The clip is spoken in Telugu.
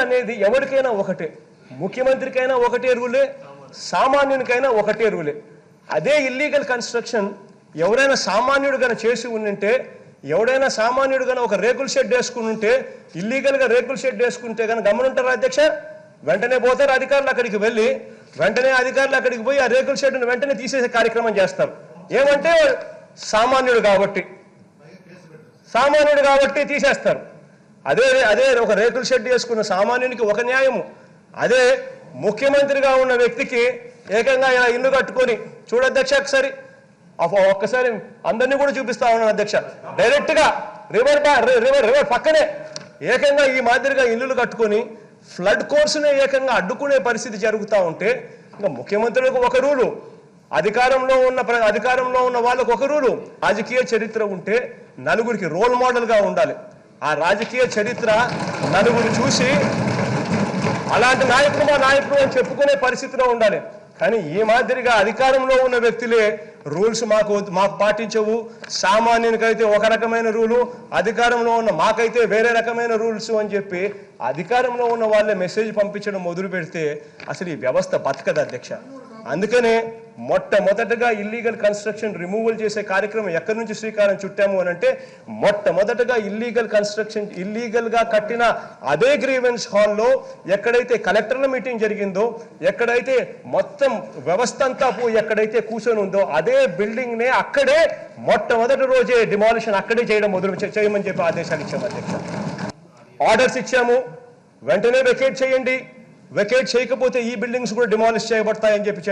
అనేది ఎవరికైనా ఒకటే, ముఖ్యమంత్రికైనా ఒకటే రూలే, సామాన్యునికైనా ఒకటే రూలే. అదే ఇల్లీగల్ కన్స్ట్రక్షన్ ఎవరైనా సామాన్యుడు గన చేసి ఉంటే, ఎవడైనా సామాన్యుడు గన ఒక రేకుల షెడ్ వేసుకుని ఉంటే, ఇల్లీగల్గా రేకుల షెడ్ వేసుకుంటే కనుక గమనుంటారు అధ్యక్ష, వెంటనే పోతారు అధికారులు అక్కడికి వెళ్ళి, వెంటనే అధికారులు అక్కడికి పోయి ఆ రేకుల షెడ్ను వెంటనే తీసేసే కార్యక్రమం చేస్తారు. ఏమంటే సామాన్యుడు కాబట్టి తీసేస్తారు. అదే ఒక రేకుల షెడ్ వేసుకున్న సామాన్యునికి ఒక న్యాయము, అదే ముఖ్యమంత్రిగా ఉన్న వ్యక్తికి ఏకంగా ఇలా ఇల్లు కట్టుకొని చూడధ్యక్ష ఒక్కసారి అందరినీ కూడా చూపిస్తా ఉన్నాను అధ్యక్ష, డైరెక్ట్ గా రివర్ పక్కనే ఏకంగా ఈ మాదిరిగా ఇల్లులు కట్టుకొని ఫ్లడ్ కోర్సునే ఏకంగా అడ్డుకునే పరిస్థితి జరుగుతూ ఉంటే, ఇంకా ముఖ్యమంత్రులకు ఒక రూలు, అధికారంలో ఉన్న వాళ్ళకు ఒక రూలు. రాజకీయ చరిత్ర ఉంటే నలుగురికి రోల్ మోడల్గా ఉండాలి. ఆ రాజకీయ చరిత్ర నలుగురు చూసి అలాంటి నాయకుడు అని చెప్పుకునే పరిస్థితిలో ఉండాలి. కానీ ఈ మాదిరిగా అధికారంలో ఉన్న వ్యక్తులే రూల్స్ మాకు పాటించవు, సామాన్యునికైతే ఒక రకమైన రూలు, అధికారంలో ఉన్న మాకైతే వేరే రకమైన రూల్స్ అని చెప్పి అధికారంలో ఉన్న వాళ్ళే మెసేజ్ పంపించడం మొదలు పెడితే అసలు ఈ వ్యవస్థ బతకదు అధ్యక్ష. అందుకనే మొట్టమొదటగా ఇల్లీగల్ కన్స్ట్రక్షన్ రిమూవల్ చేసే కార్యక్రమం ఎక్కడి నుంచి శ్రీకారం చుట్టాము అని అంటే, మొట్టమొదటగా ఇల్లీగల్గా కట్టిన అదే గ్రీవెన్స్ హాల్లో ఎక్కడైతే కలెక్టర్ల మీటింగ్ జరిగిందో, ఎక్కడైతే మొత్తం వ్యవస్థ అంతా ఎక్కడైతే కూర్చొని ఉందో అదే బిల్డింగ్ నే అక్కడే మొట్టమొదటి రోజే డిమాలిషన్ అక్కడే చేయమని చెప్పి ఆదేశాలు ఇచ్చాము అధ్యక్ష. ఆర్డర్స్ ఇచ్చాము, వెంటనే వెకేట్ చేయండి, వెకేట్ చేయకపోతే ఈ బిల్డింగ్స్ కూడా డిమాలిష్ చేయబడతాయని చెప్పాం.